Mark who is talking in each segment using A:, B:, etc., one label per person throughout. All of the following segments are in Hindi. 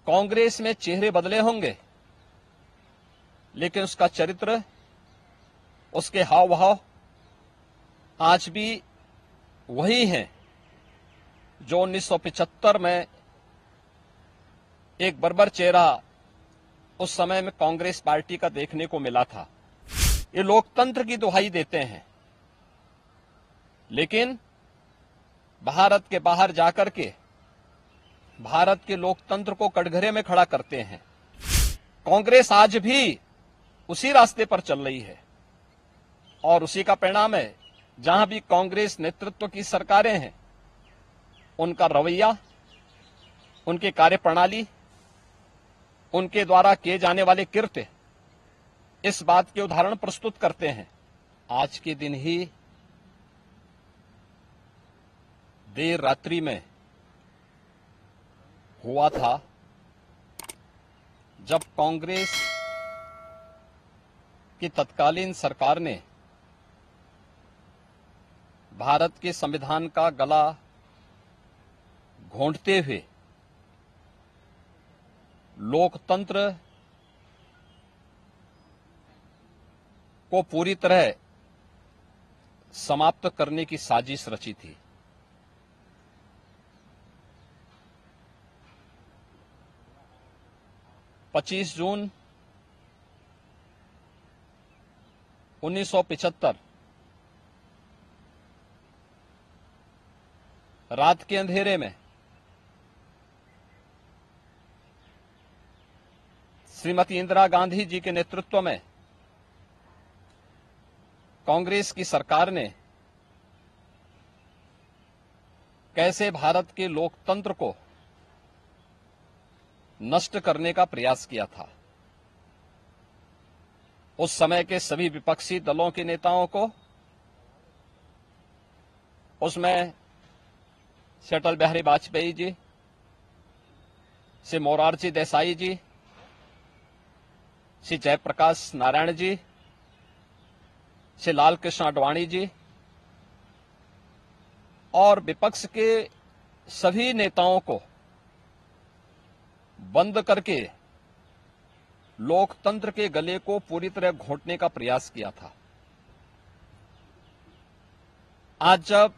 A: कांग्रेस में चेहरे बदले होंगे, लेकिन उसका चरित्र, उसके हाव भाव आज भी वही हैं जो 1975 में एक बर्बर चेहरा उस समय में कांग्रेस पार्टी का देखने को मिला था। ये लोकतंत्र की दुहाई देते हैं, लेकिन भारत के बाहर जाकर के भारत के लोकतंत्र को कटघरे में खड़ा करते हैं। कांग्रेस आज भी उसी रास्ते पर चल रही है और उसी का परिणाम है। जहां भी कांग्रेस नेतृत्व की सरकारें हैं, उनका रवैया, उनकी कार्यप्रणाली, उनके द्वारा किए जाने वाले कृत्य इस बात के उदाहरण प्रस्तुत करते हैं। आज के दिन ही देर रात्रि में हुआ था जब कांग्रेस की तत्कालीन सरकार ने भारत के संविधान का गला घोंटते हुए लोकतंत्र को पूरी तरह समाप्त करने की साजिश रची थी। पच्चीस जून 1975 रात के अंधेरे में श्रीमती इंदिरा गांधी जी के नेतृत्व में कांग्रेस की सरकार ने कैसे भारत के लोकतंत्र को नष्ट करने का प्रयास किया था। उस समय के सभी विपक्षी दलों के नेताओं को, उसमें से अटल बिहारी वाजपेयी जी, से मोरारजी देसाई जी, श्री जयप्रकाश नारायण जी, श्री लाल कृष्ण आडवाणी जी और विपक्ष के सभी नेताओं को बंद करके लोकतंत्र के गले को पूरी तरह घोंटने का प्रयास किया था। आज जब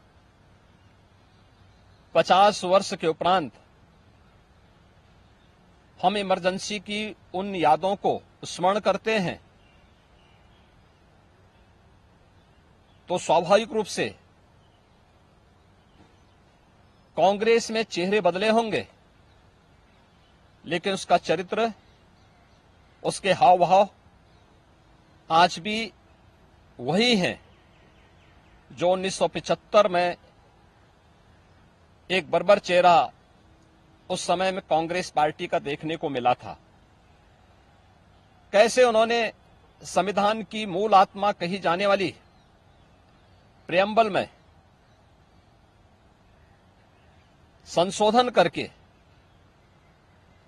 A: 50 वर्ष के उपरांत हम इमरजेंसी की उन यादों को स्मरण करते हैं, तो स्वाभाविक रूप से कांग्रेस में चेहरे बदले होंगे, लेकिन उसका चरित्र, उसके हाव भाव आज भी वही हैं जो 1975 में एक बर्बर चेहरा उस समय में कांग्रेस पार्टी का देखने को मिला था। कैसे उन्होंने संविधान की मूल आत्मा कही जाने वाली प्रेम्बल में संशोधन करके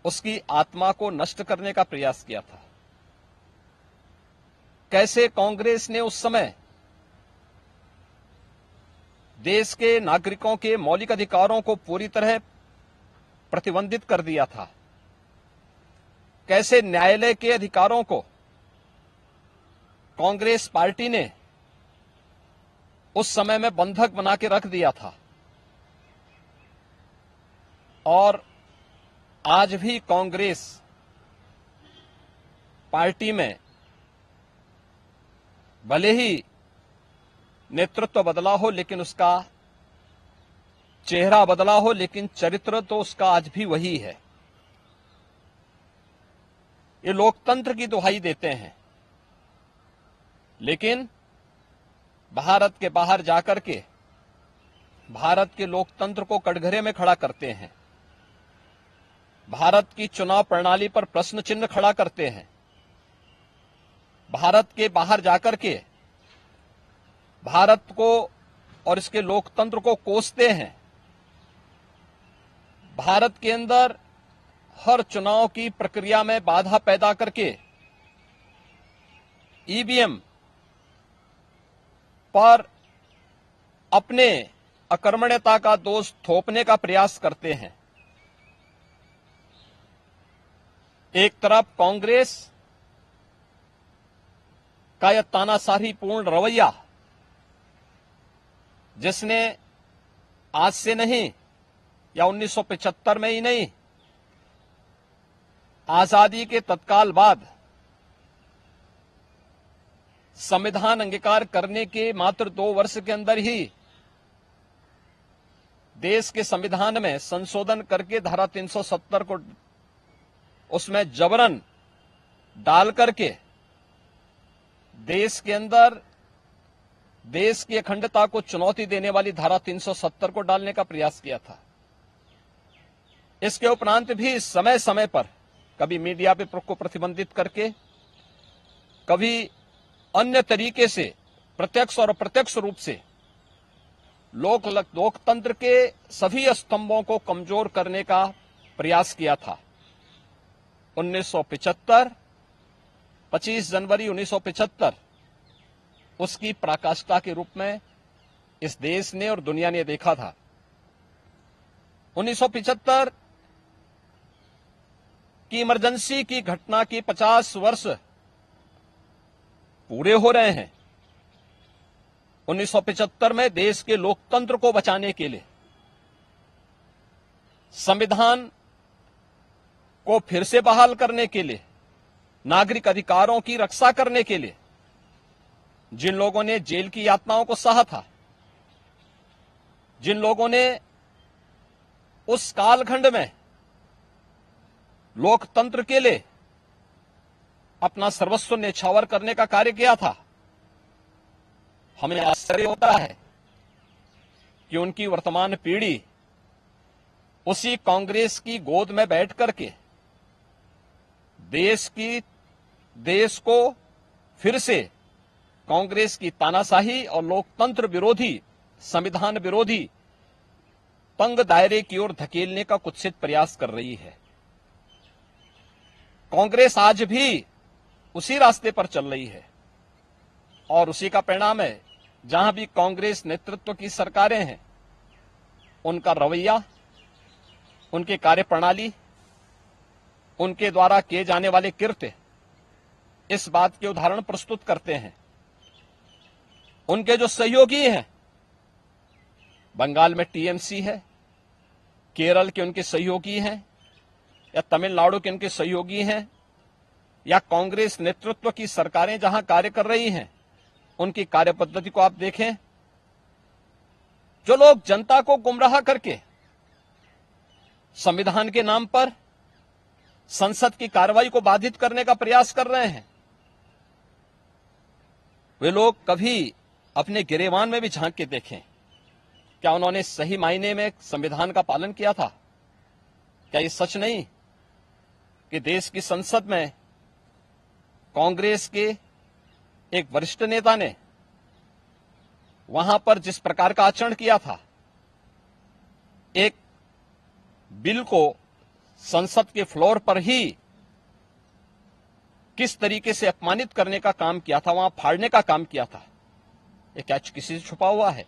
A: उसकी आत्मा को नष्ट करने का प्रयास किया था। कैसे कांग्रेस ने उस समय देश के नागरिकों के मौलिक अधिकारों को पूरी तरह प्रतिबंधित कर दिया था। कैसे न्यायालय के अधिकारों को कांग्रेस पार्टी ने उस समय में बंधक बना के रख दिया था। और आज भी कांग्रेस पार्टी में भले ही नेतृत्व बदला हो, लेकिन उसका चेहरा बदला हो, लेकिन चरित्र तो उसका आज भी वही है। ये लोकतंत्र की दुहाई देते हैं, लेकिन भारत के बाहर जाकर के भारत के लोकतंत्र को कटघरे में खड़ा करते हैं। भारत की चुनाव प्रणाली पर प्रश्न चिन्ह खड़ा करते हैं। भारत के बाहर जाकर के भारत को और इसके लोकतंत्र को कोसते हैं। भारत के अंदर हर चुनाव की प्रक्रिया में बाधा पैदा करके ईवीएम पर अपने अकर्मण्यता का दोष थोपने का प्रयास करते हैं। एक तरफ कांग्रेस का यह तानाशाही पूर्ण रवैया, जिसने आज से नहीं या 1975 में ही नहीं, आजादी के तत्काल बाद संविधान अंगीकार करने के मात्र 2 वर्ष के अंदर ही देश के संविधान में संशोधन करके धारा 370 को उसमें जबरन डाल करके देश के अंदर देश की अखंडता को चुनौती देने वाली धारा 370 को डालने का प्रयास किया था। इसके उपरांत भी समय समय पर कभी मीडिया पे को प्रतिबंधित करके, कभी अन्य तरीके से प्रत्यक्ष और अप्रत्यक्ष रूप से लोकतंत्र के सभी स्तंभों को कमजोर करने का प्रयास किया था। 1975, 25 जनवरी 1975 उसकी पराकाष्ठा के रूप में इस देश ने और दुनिया ने देखा था। 1975 की इमरजेंसी की घटना की 50 वर्ष पूरे हो रहे हैं। 1975 में देश के लोकतंत्र को बचाने के लिए, संविधान को फिर से बहाल करने के लिए, नागरिक अधिकारों की रक्षा करने के लिए जिन लोगों ने जेल की यातनाओं को सहा था, जिन लोगों ने उस कालखंड में लोकतंत्र के लिए अपना सर्वस्व न्यौछावर करने का कार्य किया था, हमें आश्चर्य होता है कि उनकी वर्तमान पीढ़ी उसी कांग्रेस की गोद में बैठ करके देश को फिर से कांग्रेस की तानाशाही और लोकतंत्र विरोधी, संविधान विरोधी तंग दायरे की ओर धकेलने का कुत्सित प्रयास कर रही है। कांग्रेस आज भी उसी रास्ते पर चल रही है और उसी का परिणाम है। जहां भी कांग्रेस नेतृत्व की सरकारें हैं, उनका रवैया, उनकी कार्यप्रणाली, उनके द्वारा किए जाने वाले कृत्य इस बात के उदाहरण प्रस्तुत करते हैं। उनके जो सहयोगी हैं, बंगाल में टीएमसी है, केरल के उनके सहयोगी हैं, या तमिलनाडु के उनके सहयोगी हैं, या कांग्रेस नेतृत्व की सरकारें जहां कार्य कर रही हैं, उनकी कार्यपद्धति को आप देखें। जो लोग जनता को गुमराह करके संविधान के नाम पर संसद की कार्रवाई को बाधित करने का प्रयास कर रहे हैं, वे लोग कभी अपने गिरेबान में भी झांक के देखें। क्या उन्होंने सही मायने में संविधान का पालन किया था? क्या ये सच नहीं कि देश की संसद में कांग्रेस के एक वरिष्ठ नेता ने वहां पर जिस प्रकार का आचरण किया था, एक बिल को संसद के फ्लोर पर ही किस तरीके से अपमानित करने का काम किया था, वहां फाड़ने का काम किया था, ये क्या किसी से छुपा हुआ है?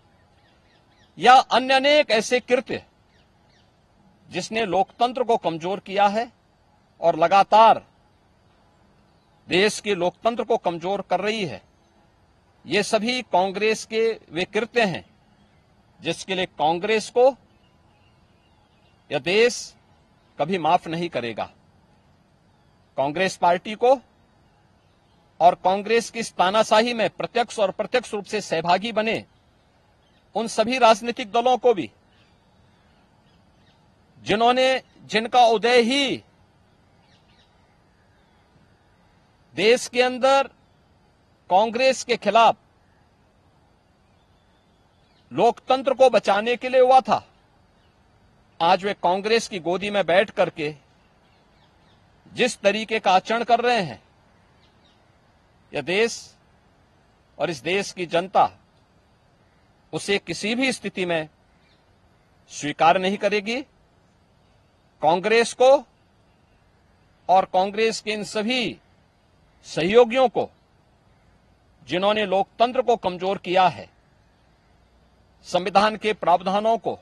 A: या अन्य अनेक ऐसे कृत्य जिसने लोकतंत्र को कमजोर किया है और लगातार देश के लोकतंत्र को कमजोर कर रही है, ये सभी कांग्रेस के वे कृत्य हैं जिसके लिए कांग्रेस को यह देश कभी माफ नहीं करेगा। कांग्रेस पार्टी को और कांग्रेस की इस तानाशाही में प्रत्यक्ष और अप्रत्यक्ष रूप से सहभागी बने उन सभी राजनीतिक दलों को भी, जिनका उदय ही देश के अंदर कांग्रेस के खिलाफ लोकतंत्र को बचाने के लिए हुआ था, आज वे कांग्रेस की गोदी में बैठ करके जिस तरीके का आचरण कर रहे हैं, यह देश और इस देश की जनता उसे किसी भी स्थिति में स्वीकार नहीं करेगी। कांग्रेस को और कांग्रेस के इन सभी सहयोगियों को, जिन्होंने लोकतंत्र को कमजोर किया है, संविधान के प्रावधानों को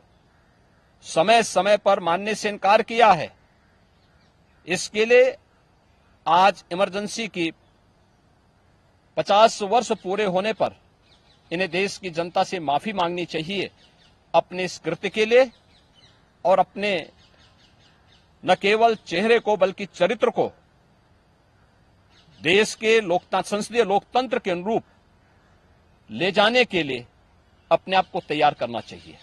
A: समय समय पर मानने से इनकार किया है, इसके लिए आज इमरजेंसी की 50 वर्ष पूरे होने पर इन्हें देश की जनता से माफी मांगनी चाहिए अपने इस कृत्य के लिए और अपने न केवल चेहरे को बल्कि चरित्र को देश के संसदीय लोकतंत्र के अनुरूप ले जाने के लिए अपने आप को तैयार करना चाहिए।